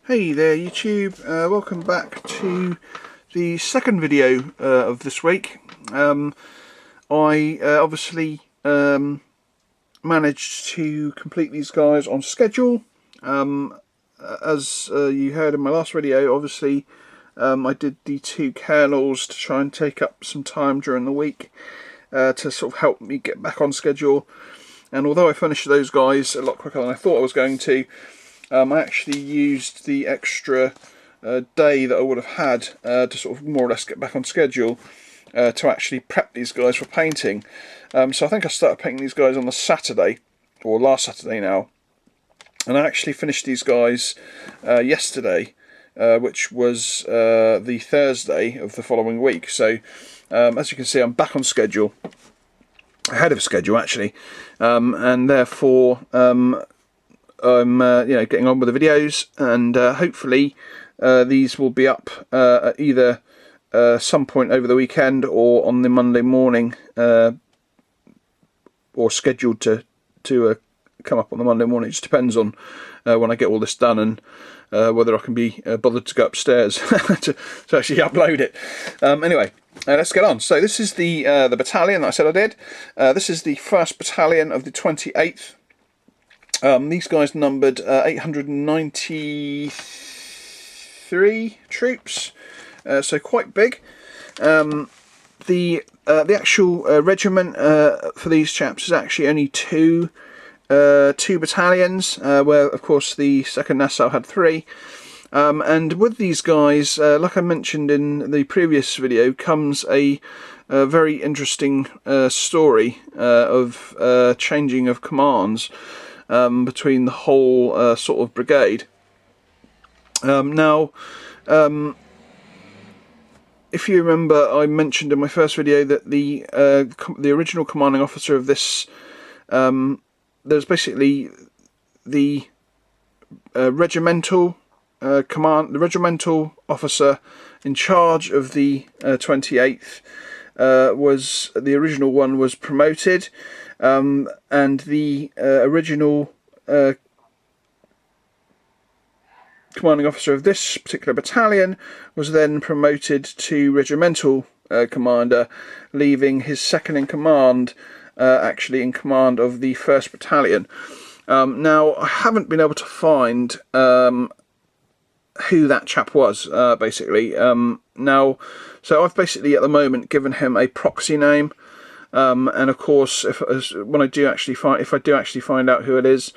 Hey there YouTube, welcome back to the second video of this week. I obviously managed to complete these guys on schedule. As you heard in my last video, obviously I did the two kernels to try and take up some time during the week to sort of help me get back on schedule. And although I finished those guys a lot quicker than I thought I was going to, I actually used the extra day that I would have had to sort of more or less get back on schedule to actually prep these guys for painting. So I think I started painting these guys on the Saturday, or last Saturday now, and I actually finished these guys yesterday, which was the Thursday of the following week. So as you can see, I'm back on schedule, ahead of schedule actually, and therefore I'm getting on with the videos, and hopefully these will be up at either some point over the weekend or on the Monday morning, or scheduled to come up on the Monday morning. It just depends on when I get all this done and whether I can be bothered to go upstairs to actually upload it. Anyway, let's get on. So this is the battalion that I said I did. This is the 1st Battalion of the 28th. These guys numbered 893 troops, so quite big. The actual regiment for these chaps is actually only two battalions, where of course the 2nd Nassau had 3. And with these guys, like I mentioned in the previous video, comes a very interesting story of changing of commands between the whole sort of brigade. Now, if you remember, I mentioned in my first video that the original commanding officer of this, there's basically the regimental the regimental officer in charge of the 28th. Was the original one was promoted, and the original commanding officer of this particular battalion was then promoted to regimental commander, leaving his second in command actually in command of the 1st Battalion. Now, I haven't been able to find who that chap was, basically. Now, so I've basically at the moment given him a proxy name, and of course, if I do actually find out who it is,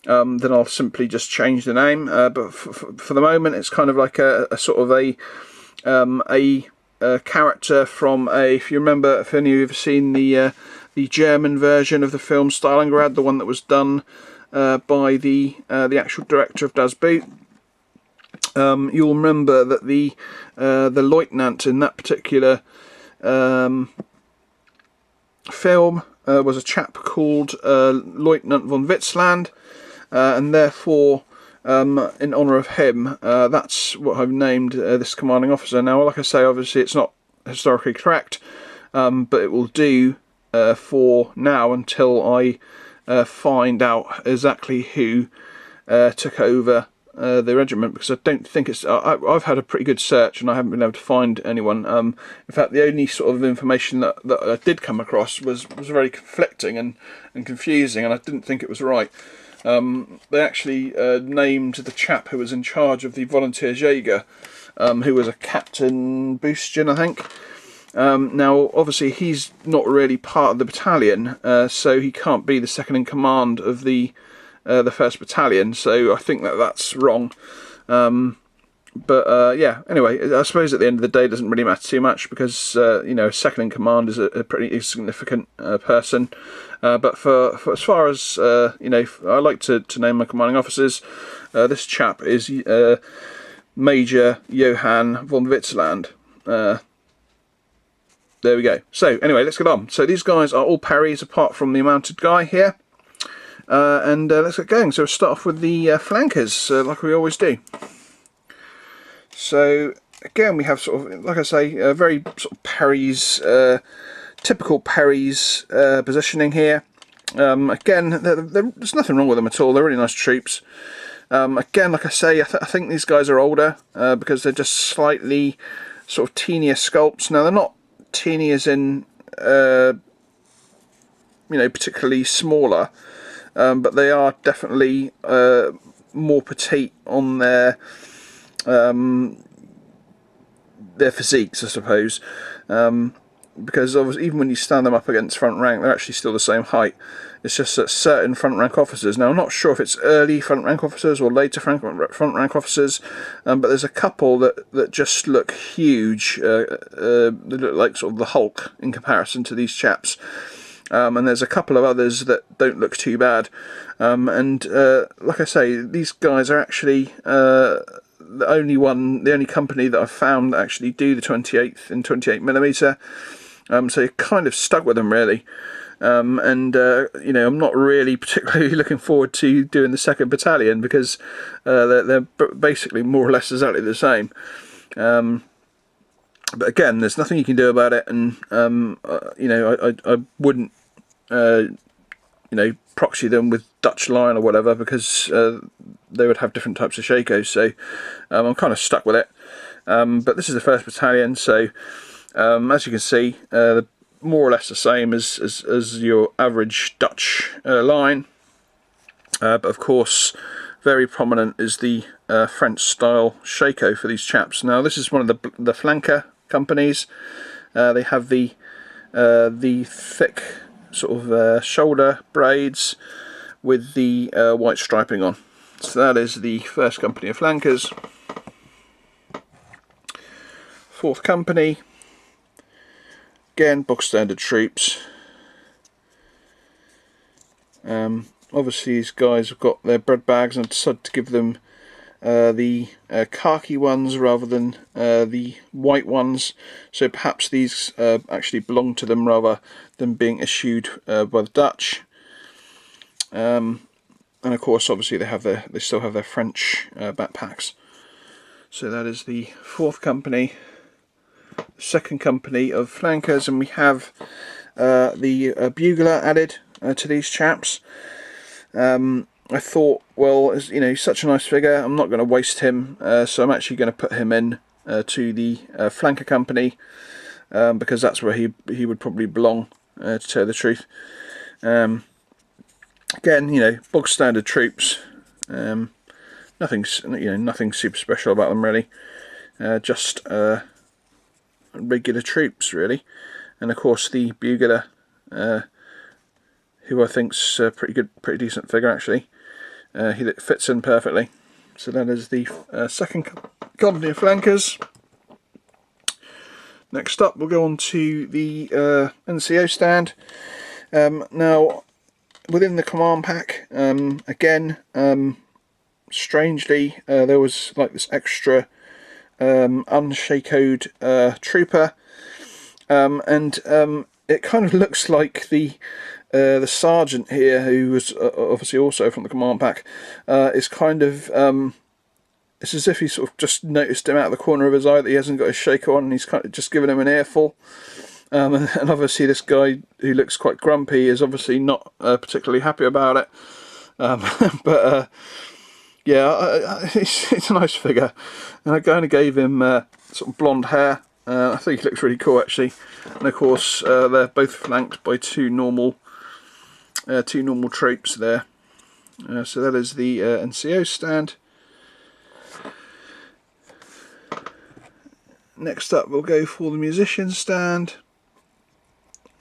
then I'll simply just change the name. But for the moment, it's kind of like a sort of a character from if you remember, if any of you have seen the German version of the film Stalingrad, the one that was done by the actual director of Das Boot. You'll remember that the lieutenant in that particular film was a chap called Lieutenant von Witzland, and therefore, in honour of him, that's what I've named this commanding officer. Now, like I say, obviously it's not historically correct, but it will do for now until I find out exactly who took over the regiment, because I don't think it's. I've had a pretty good search and I haven't been able to find anyone. In fact, the only sort of information that I did come across was very conflicting and confusing, and I didn't think it was right. They actually named the chap who was in charge of the Volunteersjäger, who was a Captain Boostjen, I think. Now, obviously, he's not really part of the battalion, so he can't be the second in command of the 1st Battalion, so I think that's wrong. But yeah, anyway, I suppose at the end of the day it doesn't really matter too much, because second in command is a pretty significant person. But for as far as I like to name my commanding officers, this chap is Major Johann von Witzland. There we go. So anyway, let's get on. So these guys are all Parries apart from the mounted guy here. And let's get going. So we'll start off with the flankers, like we always do. So again, we have sort of, like I say, very sort of Parries, typical Parries positioning here. Again, there's nothing wrong with them at all. They're really nice troops. Again, like I say, I think these guys are older because they're just slightly sort of teenier sculpts. Now they're not teeny as in you know, particularly smaller, but they are definitely more petite on their physiques, I suppose. Because obviously, even when you stand them up against front rank, they're actually still the same height. It's just that certain front rank officers, now I'm not sure if it's early front rank officers or later front rank officers, but there's a couple that just look huge. They look like sort of the Hulk in comparison to these chaps. And there's a couple of others that don't look too bad. Like I say, these guys are actually the only company that I've found that actually do the 28th and 28mm. So you're kind of stuck with them, really. You know, I'm not really particularly looking forward to doing the 2nd Battalion because they're basically more or less exactly the same. But again, there's nothing you can do about it, and you know, I wouldn't you know, proxy them with Dutch line or whatever, because they would have different types of Shakos, so I'm kind of stuck with it. But this is the 1st Battalion, so as you can see, they're more or less the same as your average Dutch line, but of course very prominent is the French style Shako for these chaps. Now this is one of the flanker companies. They have the thick sort of shoulder braids with the white striping on. So that is the 1st company of flankers. 4th company, again bog standard troops. Obviously these guys have got their bread bags, and I've decided to give them the khaki ones rather than the white ones, so perhaps these actually belong to them rather than being issued by the Dutch. And of course obviously they still have their French backpacks. So that is the 4th company, 2nd company of flankers, and we have the bugler added to these chaps. I thought, well, as you know, he's such a nice figure, I'm not going to waste him, so I'm actually going to put him in to the flanker company, because that's where he would probably belong, to tell the truth. Again, you know, bog standard troops, nothing super special about them really, just regular troops really, and of course the bugler, who I think's a pretty decent figure actually. He fits in perfectly. So that is the 2nd company of flankers. Next up we'll go on to the NCO stand. Now within the command pack, again, strangely there was like this extra unshakoed trooper, and it kind of looks like the sergeant here, who was obviously also from the command pack, is kind of it's as if he sort of just noticed him out of the corner of his eye that he hasn't got his Shako on, and he's kind of just given him an earful. And obviously this guy, who looks quite grumpy, is obviously not particularly happy about it. But yeah, it's a nice figure, and I kind of gave him sort of blonde hair. I think he looks really cool actually, and of course they're both flanked by two normal troops there. So that is the NCO stand. Next up we'll go for the musician stand,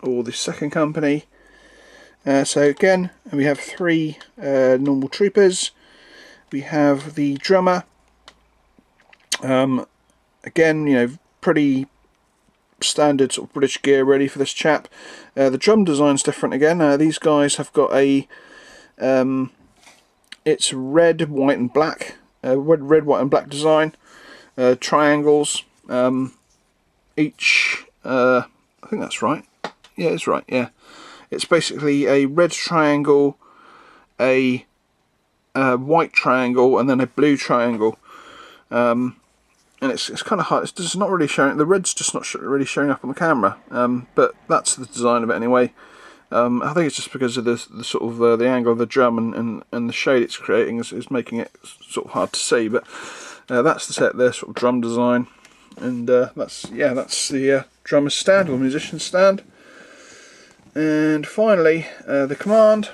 or the 2nd company. So again we have 3 normal troopers. We have the drummer. Again, you know, pretty standard sort of British gear ready for this chap. The drum design's different again. These guys have got a it's red, white and black, red, white and black design, triangles, each I think that's right, yeah, it's right, yeah, it's basically a red triangle, a white triangle, and then a blue triangle, and it's kind of hard. It's just not really showing. The red's just not really showing up on the camera, but that's the design of it anyway. I think it's just because of the sort of the angle of the drum and the shade it's creating is making it sort of hard to see. But that's the set there, sort of drum design, and that's the drummer's stand or musician's stand. And finally, the command.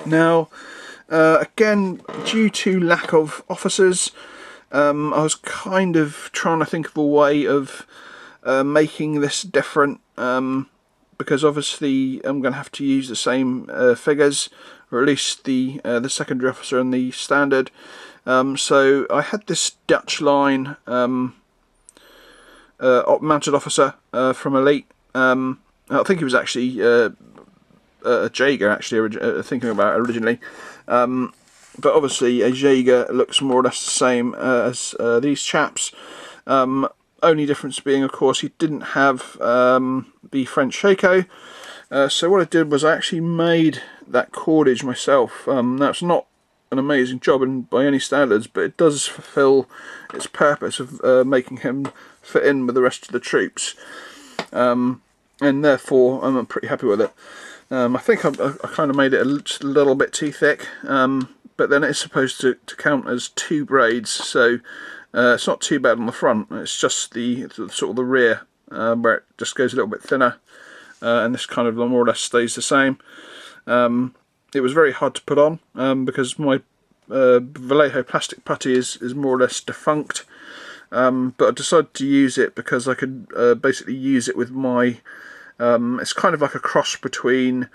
Now, again, due to lack of officers, I was kind of trying to think of a way of making this different, because obviously I'm going to have to use the same figures, or at least the secondary officer and the standard. So I had this Dutch line mounted officer from Elite. I think he was actually a Jaeger, actually, thinking about it originally. But obviously a Jaeger looks more or less the same as these chaps. Only difference being, of course, he didn't have the French shako. So what I did was I actually made that cordage myself. Now it's not an amazing job by any standards, but it does fulfill its purpose of making him fit in with the rest of the troops. And therefore I'm pretty happy with it. I think I kind of made it just a little bit too thick, but then it's supposed to count as 2 braids, so it's not too bad on the front. It's just the sort of the rear where it just goes a little bit thinner, and this kind of more or less stays the same. It was very hard to put on because my Vallejo plastic putty is more or less defunct, but I decided to use it because I could basically use it with my it's kind of like a cross between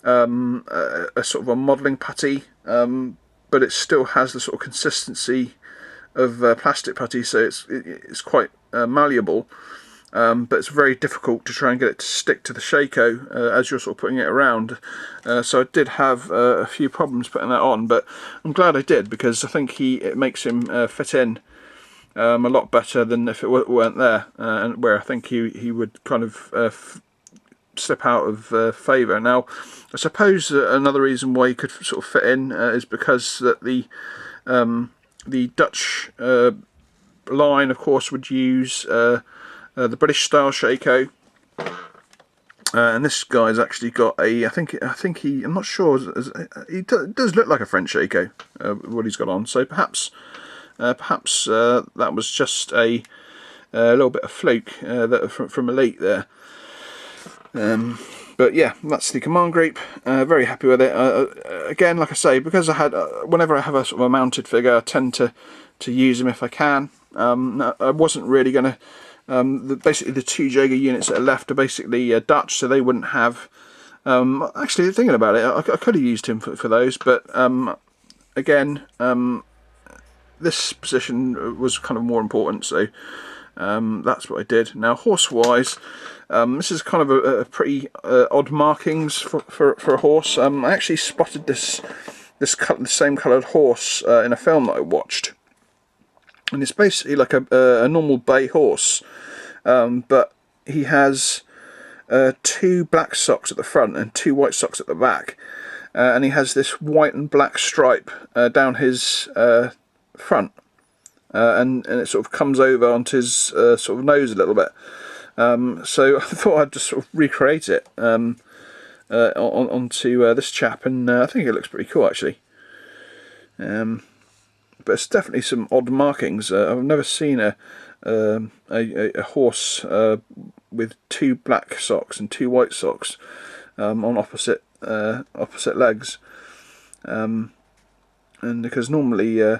a sort of a modelling putty, but it still has the sort of consistency of plastic putty, so it's quite malleable, but it's very difficult to try and get it to stick to the shako as you're sort of putting it around. So I did have a few problems putting that on, but I'm glad I did, because I think it makes him fit in a lot better than if it weren't there, and where I think he would kind of slip out of favour. Now, I suppose another reason why he could sort of fit in is because that the Dutch line, of course, would use the British style shako, and this guy's actually got a. I think I'm not sure. It does look like a French shako, what he's got on. So perhaps that was just a little bit of fluke from Elite there. But yeah, that's the command group. Very happy with it. Again, like I say, because I had whenever I have a sort of a mounted figure, I tend to use them if I can. I wasn't really going to. Basically, the 2 Jaeger units that are left are basically Dutch, so they wouldn't have. Actually, thinking about it, I could have used him for those, but again, this position was kind of more important, so that's what I did. Now, horse-wise, this is kind of a pretty odd markings for a horse. I actually spotted this same coloured horse in a film that I watched, and it's basically like a normal bay horse, but he has 2 black socks at the front and 2 white socks at the back, and he has this white and black stripe down his front, and it sort of comes over onto his sort of nose a little bit. So I thought I'd just sort of recreate it onto this chap, and I think it looks pretty cool, actually. But it's definitely some odd markings. I've never seen a horse with 2 black socks and 2 white socks on opposite legs, and because normally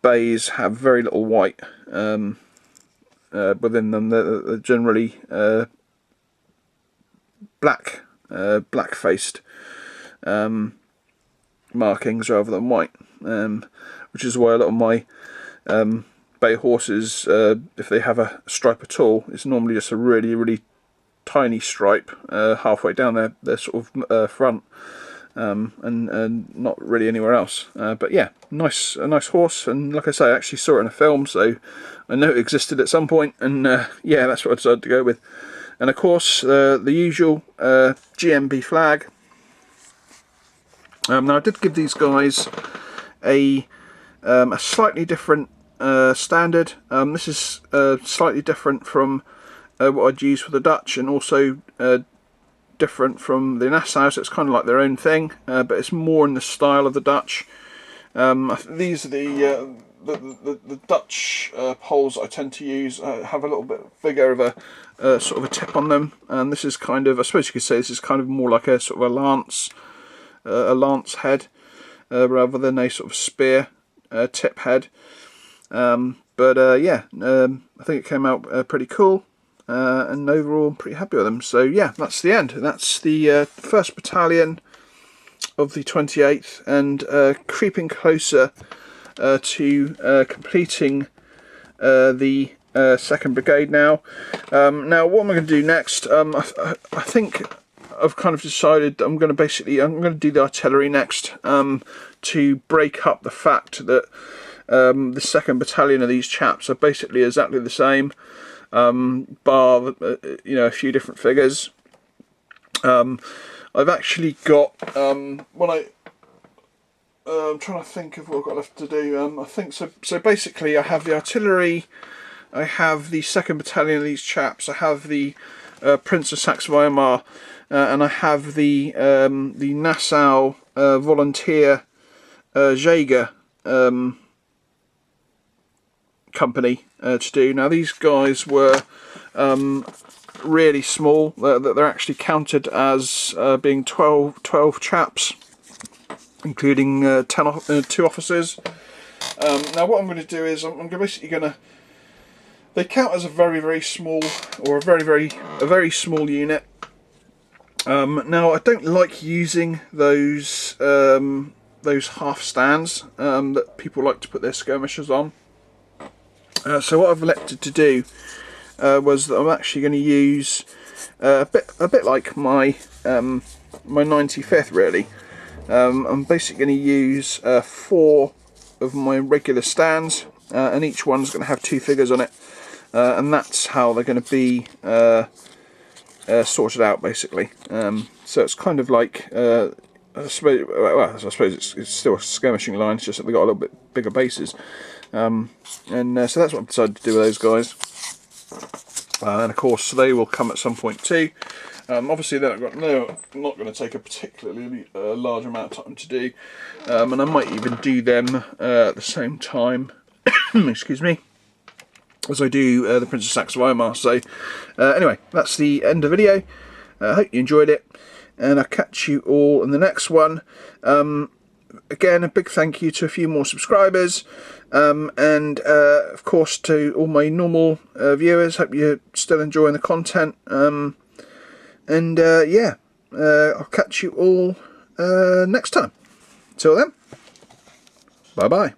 bays have very little white within them. They're generally black-faced markings rather than white, which is why a lot of my bay horses, if they have a stripe at all, it's normally just a really, really tiny stripe halfway down their sort of front, and not really anywhere else. But yeah, a nice horse, and like I say, I actually saw it in a film, so I know it existed at some point, and yeah, that's what I decided to go with. And of course, the usual GMB flag. Now, I did give these guys a slightly different standard. This is slightly different from what I'd use for the Dutch, and also different from the Nassau, so it's kind of like their own thing, but it's more in the style of the Dutch. These are the Dutch poles I tend to use. Have a little bit bigger of a sort of a tip on them, and this is kind of, I suppose you could say, this is kind of more like a sort of a lance head, rather than a sort of spear tip head. Yeah, I think it came out pretty cool, and overall I'm pretty happy with them. So yeah, that's the end. That's the 1st Battalion of the 28th, and creeping closer to completing the 2nd Brigade now. Now what am I going to do next? I think I've kind of decided I'm going to do the artillery next, to break up the fact that the 2nd Battalion of these chaps are basically exactly the same, bar a few different figures. I've actually got I'm trying to think of what I've got left to do. I think so. So basically, I have the artillery, I have the 2nd Battalion of these chaps, I have the Prince of Saxe Weimar, and I have the Nassau volunteer Jaeger company to do. Now these guys were really small. They're actually counted as being 12 chaps, including 2 officers. Now what I'm going to do is I'm basically going to, they count as a very small, or a very small unit. Now I don't like using those half stands that people like to put their skirmishers on. So what I've elected to do was that I'm actually going to use a bit like my my 95th really. I'm basically going to use 4 of my regular stands, and each one's going to have 2 figures on it, and that's how they're going to be sorted out basically. So it's kind of like, I suppose it's still a skirmishing line, it's just that they've got a little bit bigger bases. So that's what I've decided to do with those guys. And of course they will come at some point too. Obviously they're not going to take a particularly large amount of time to do, and I might even do them at the same time excuse me, as I do the Prince of Saxe Weimar. So anyway, that's the end of the video. I hope you enjoyed it, and I'll catch you all in the next one. Again, a big thank you to a few more subscribers, and of course to all my normal viewers. Hope you're still enjoying the content, yeah, I'll catch you all next time. Till then, bye bye.